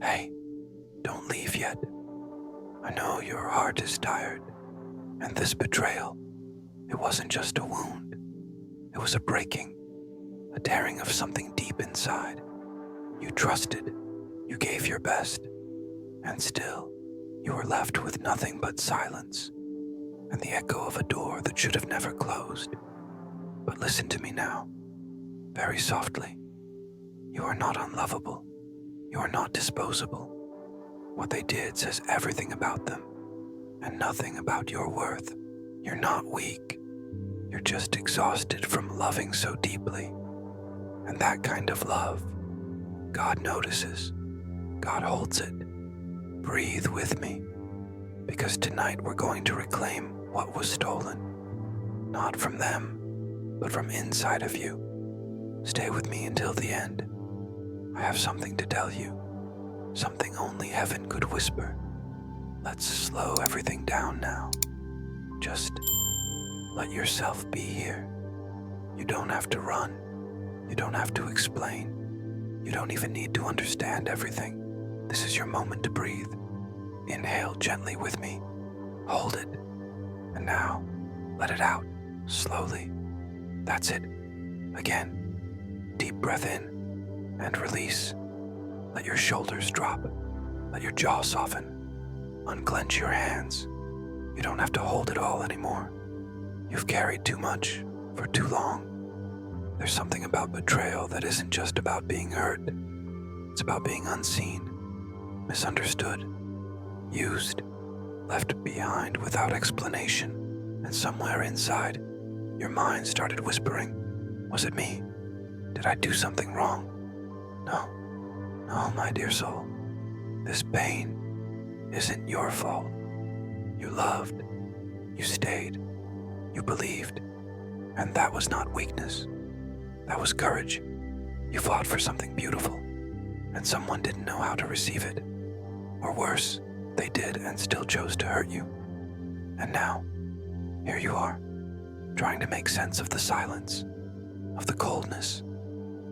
Hey, don't leave yet. I know your heart is tired, and this betrayal, it wasn't just a wound. It was a breaking, a tearing of something deep inside. You trusted, you gave your best, and still, you were left with nothing but silence and the echo of a door that should have never closed. But listen to me now, very softly. You are not unlovable. You are not disposable. What they did says everything about them, and nothing about your worth. You're not weak. You're just exhausted from loving so deeply. And that kind of love, God notices. God holds it. Breathe with me, because tonight we're going to reclaim what was stolen. Not from them, but from inside of you. Stay with me until the end. I have something to tell you. Something only heaven could whisper. Let's slow everything down now. Just let yourself be here. You don't have to run. You don't have to explain. You don't even need to understand everything. This is your moment to breathe. Inhale gently with me. Hold it. And now, let it out, slowly. That's it. Again. Deep breath in and release. Let your shoulders drop. Let your jaw soften. Unclench your hands. You don't have to hold it all anymore. You've carried too much for too long. There's something about betrayal that isn't just about being hurt. It's about being unseen, misunderstood, used, left behind without explanation. And somewhere inside, your mind started whispering, was it me? Did I do something wrong? No, my dear soul. This pain isn't your fault. You loved, you stayed, you believed, and that was not weakness. That was courage. You fought for something beautiful, and someone didn't know how to receive it. Or worse, they did and still chose to hurt you. And now, here you are, trying to make sense of the silence, of the coldness,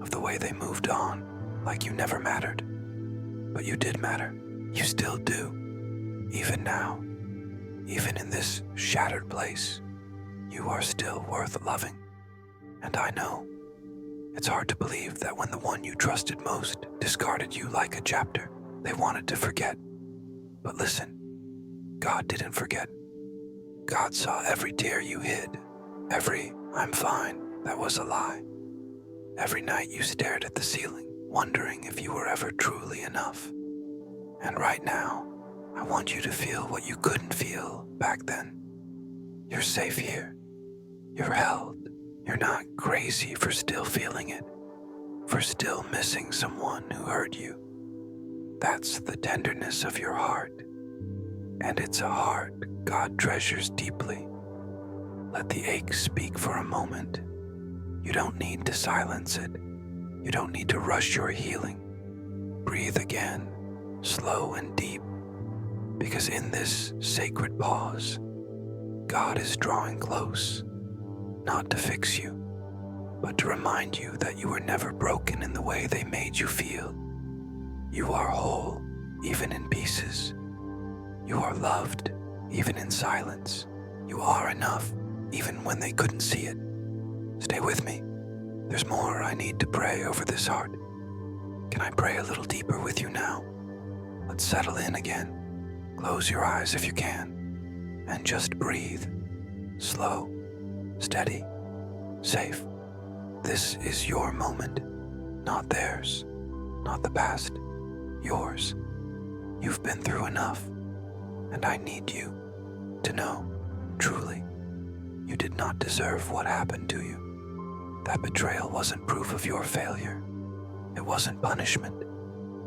of the way they moved on like you never mattered. But you did matter. You still do. Even now, even in this shattered place, you are still worth loving. And I know, it's hard to believe that when the one you trusted most discarded you like a chapter they wanted to forget. But listen, God didn't forget. God saw every tear you hid, every "I'm fine" that was a lie. Every night you stared at the ceiling, wondering if you were ever truly enough. And right now, I want you to feel what you couldn't feel back then. You're safe here. You're held. You're not crazy for still feeling it, for still missing someone who hurt you. That's the tenderness of your heart. And it's a heart God treasures deeply. Let the ache speak for a moment. You don't need to silence it. You don't need to rush your healing. Breathe again, slow and deep, because in this sacred pause, God is drawing close, not to fix you, but to remind you that you were never broken in the way they made you feel. You are whole, even in pieces. You are loved, even in silence. You are enough, even when they couldn't see it. Stay with me. There's more I need to pray over this heart. Can I pray a little deeper with you now? Let's settle in again. Close your eyes if you can, and just breathe. Slow, steady, safe. This is your moment, not theirs, not the past, yours. You've been through enough, and I need you to know, truly, you did not deserve what happened to you. That betrayal wasn't proof of your failure. It wasn't punishment.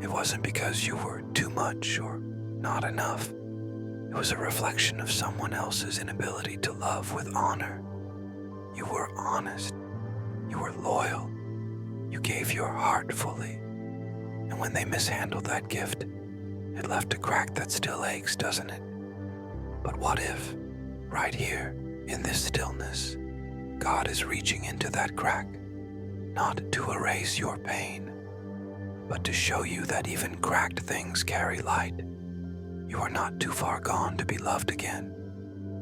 It wasn't because you were too much or not enough. It was a reflection of someone else's inability to love with honor. You were honest. You were loyal. You gave your heart fully. And when they mishandled that gift, it left a crack that still aches, doesn't it? But what if, right here, in this stillness, God is reaching into that crack, not to erase your pain, but to show you that even cracked things carry light. You are not too far gone to be loved again.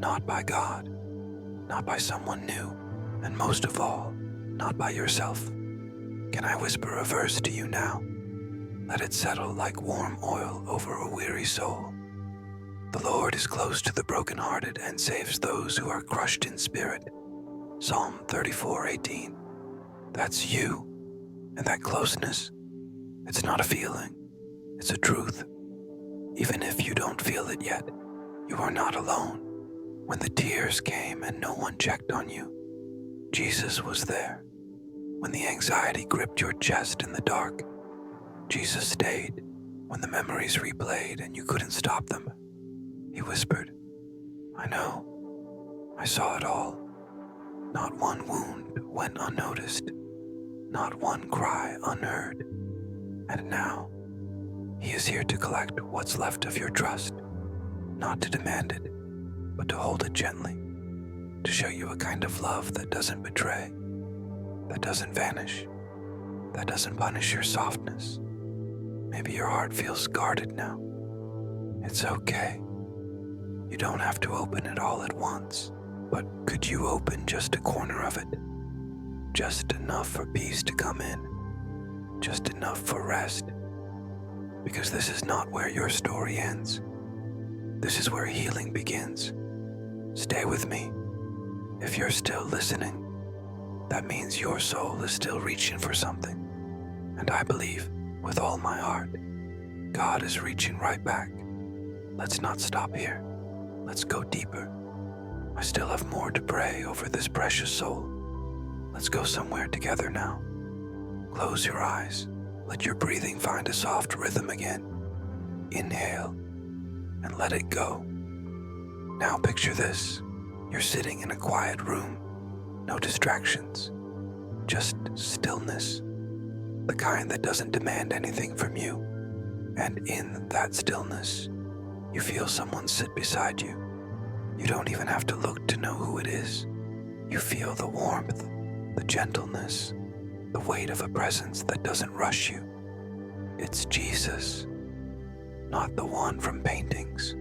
Not by God, not by someone new, and most of all, not by yourself. Can I whisper a verse to you now? Let it settle like warm oil over a weary soul. The Lord is close to the brokenhearted and saves those who are crushed in spirit. Psalm 34:18. That's you, and that closeness. It's not a feeling, it's a truth. Even if you don't feel it yet, you are not alone. When the tears came and no one checked on you, Jesus was there. When the anxiety gripped your chest in the dark, Jesus stayed. When the memories replayed and you couldn't stop them, He whispered, I know, I saw it all. Not one wound went unnoticed, not one cry unheard. And now, He is here to collect what's left of your trust, not to demand it, but to hold it gently, to show you a kind of love that doesn't betray, that doesn't vanish, that doesn't punish your softness. Maybe your heart feels guarded now. It's okay. You don't have to open it all at once, but could you open just a corner of it? Just enough for peace to come in, just enough for rest. Because this is not where your story ends. This is where healing begins. Stay with me. If you're still listening, that means your soul is still reaching for something. And I believe, with all my heart, God is reaching right back. Let's not stop here. Let's go deeper. I still have more to pray over this precious soul. Let's go somewhere together now. Close your eyes. Let your breathing find a soft rhythm again. Inhale and let it go. Now picture this. You're sitting in a quiet room. No distractions. Just stillness. The kind that doesn't demand anything from you. And in that stillness, you feel someone sit beside you. You don't even have to look to know who it is. You feel the warmth, the gentleness, the weight of a presence that doesn't rush you. It's Jesus, not the one from paintings,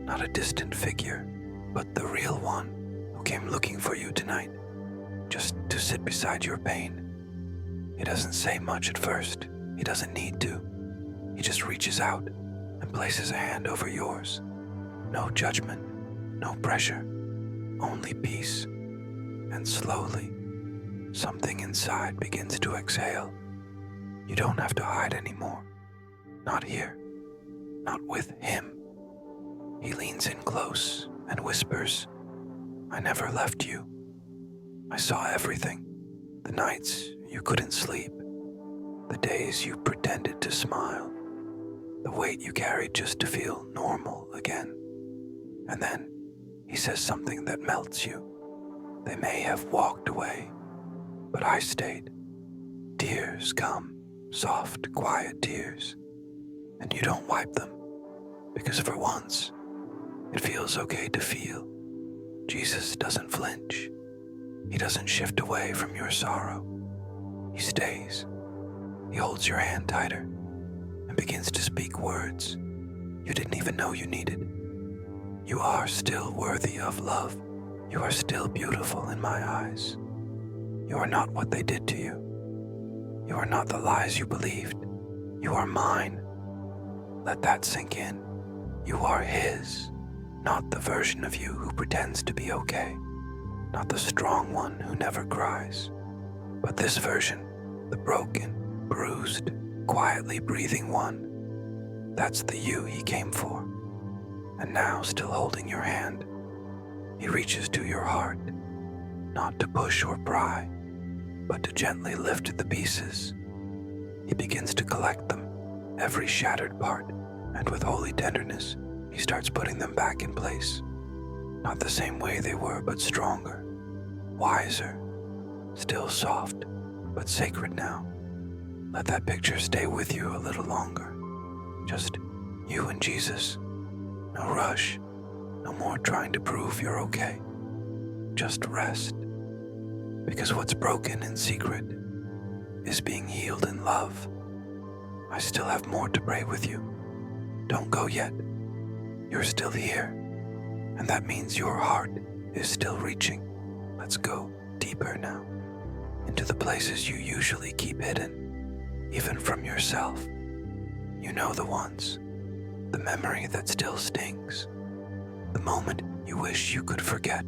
not a distant figure, but the real one who came looking for you tonight, just to sit beside your pain. He doesn't say much at first. He doesn't need to. He just reaches out and places a hand over yours. No judgment, no pressure, only peace. And slowly, something inside begins to exhale. You don't have to hide anymore. Not here. Not with him. He leans in close and whispers, I never left you. I saw everything. The nights you couldn't sleep. The days you pretended to smile. The weight you carried just to feel normal again. And then he says something that melts you. They may have walked away, but I stayed. Tears come, soft, quiet tears. And you don't wipe them, because for once, it feels okay to feel. Jesus doesn't flinch. He doesn't shift away from your sorrow. He stays. He holds your hand tighter and begins to speak words you didn't even know you needed. You are still worthy of love. You are still beautiful in my eyes. You are not what they did to you. You are not the lies you believed. You are mine. Let that sink in. You are his, not the version of you who pretends to be okay, not the strong one who never cries, but this version, the broken, bruised, quietly breathing one. That's the you he came for. And now, still holding your hand, he reaches to your heart, not to push or pry, but to gently lift the pieces. He begins to collect them, every shattered part, and with holy tenderness, he starts putting them back in place. Not the same way they were, but stronger, wiser, still soft, but sacred now. Let that picture stay with you a little longer. Just you and Jesus. No rush, no more trying to prove you're okay. Just rest. Because what's broken in secret is being healed in love. I still have more to pray with you. Don't go yet. You're still here, and that means your heart is still reaching. Let's go deeper now, into the places you usually keep hidden, even from yourself. You know the ones, the memory that still stings, the moment you wish you could forget,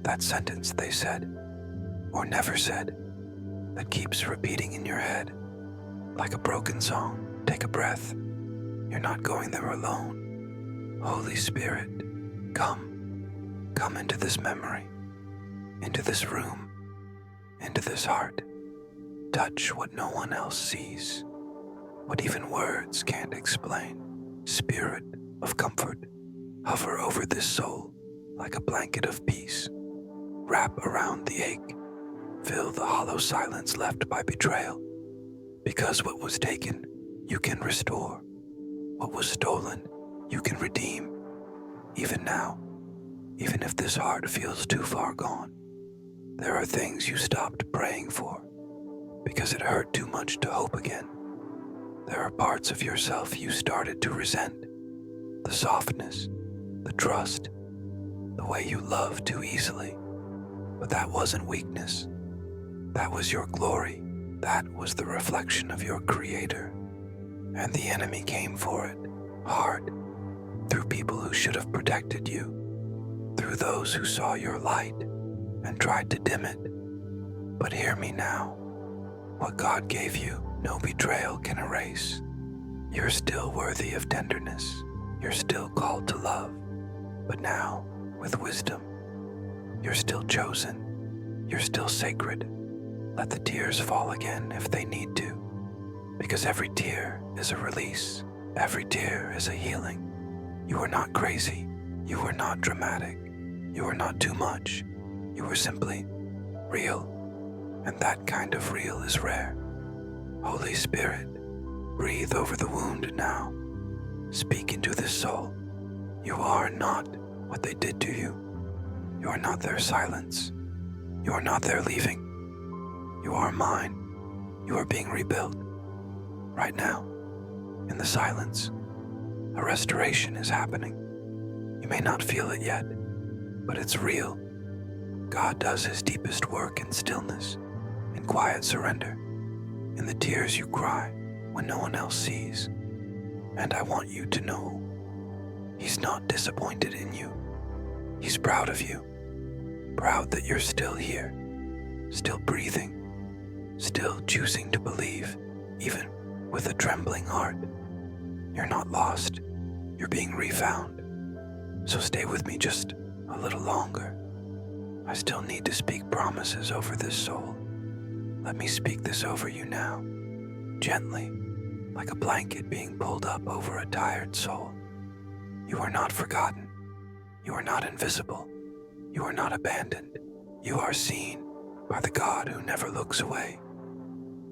that sentence they said, or never said, that keeps repeating in your head. Like a broken song, take a breath. You're not going there alone. Holy Spirit, come into this memory, into this room, into this heart. Touch what no one else sees, what even words can't explain. Spirit of comfort, hover over this soul like a blanket of peace. Wrap around the ache, fill the hollow silence left by betrayal. Because what was taken, you can restore. What was stolen, you can redeem. Even now, even if this heart feels too far gone, there are things you stopped praying for because it hurt too much to hope again. There are parts of yourself you started to resent. The softness, the trust, the way you love too easily. But that wasn't weakness. That was your glory. That was the reflection of your Creator. And the enemy came for it, hard, through people who should have protected you, through those who saw your light and tried to dim it. But hear me now. What God gave you, no betrayal can erase. You're still worthy of tenderness. You're still called to love. But now, with wisdom, you're still chosen. You're still sacred. Let the tears fall again if they need to. Because every tear is a release. Every tear is a healing. You are not crazy. You are not dramatic. You are not too much. You are simply real. And that kind of real is rare. Holy Spirit, breathe over the wound now. Speak into this soul. You are not what they did to you. You are not their silence. You are not their leaving. You are mine. You are being rebuilt. Right now, in the silence, a restoration is happening. You may not feel it yet, but it's real. God does his deepest work in stillness, in quiet surrender, in the tears you cry when no one else sees. And I want you to know, he's not disappointed in you. He's proud of you. Proud that you're still here, still breathing, still choosing to believe, even with a trembling heart. You're not lost. You're being refound. So stay with me just a little longer. I still need to speak promises over this soul. Let me speak this over you now, gently, like a blanket being pulled up over a tired soul. You are not forgotten. You are not invisible. You are not abandoned. You are seen by the God who never looks away.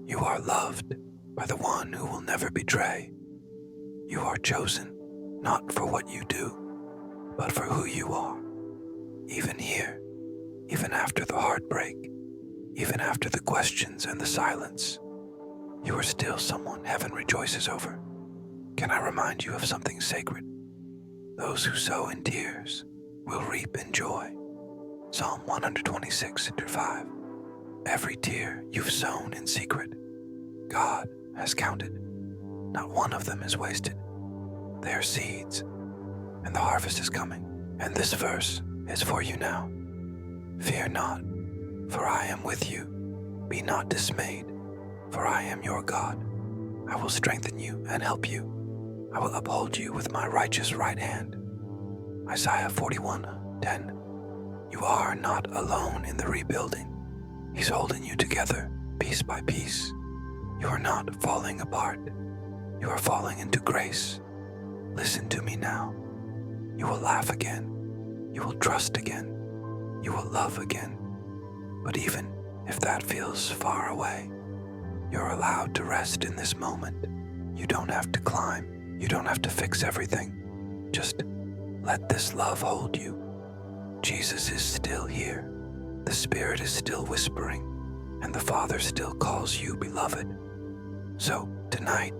You are loved by the one who will never betray. You are chosen, not for what you do, but for who you are. Even here, even after the heartbreak, even after the questions and the silence, you are still someone heaven rejoices over. Can I remind you of something sacred? Those who sow in tears will reap in joy. Psalm 126:5. Every tear you've sown in secret, God has counted. Not one of them is wasted. They are seeds, and the harvest is coming. And this verse is for you now. Fear not, for I am with you. Be not dismayed, for I am your God. I will strengthen you and help you. I will uphold you with my righteous right hand. Isaiah 41:10. You are not alone in the rebuilding. He's holding you together, piece by piece. You are not falling apart. You are falling into grace. Listen to me now. You will laugh again. You will trust again. You will love again. But even if that feels far away, you're allowed to rest in this moment. You don't have to climb. You don't have to fix everything. Just let this love hold you. Jesus is still here. The Spirit is still whispering, and the Father still calls you beloved. So tonight,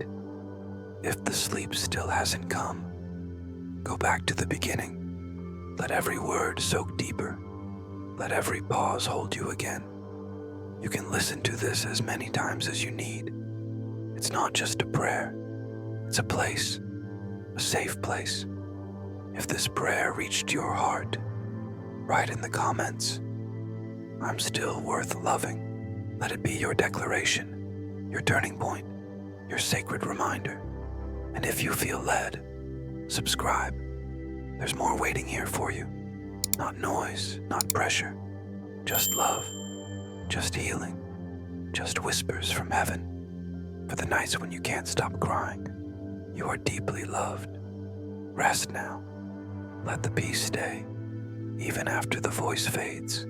if the sleep still hasn't come, go back to the beginning. Let every word soak deeper. Let every pause hold you again. You can listen to this as many times as you need. It's not just a prayer. It's a place, a safe place. If this prayer reached your heart, write in the comments, "I'm still worth loving." Let it be your declaration, your turning point, your sacred reminder. And if you feel led, subscribe. There's more waiting here for you. Not noise, not pressure, just love, just healing, just whispers from heaven. For the nights when you can't stop crying, you are deeply loved. Rest now. Let the peace stay, even after the voice fades.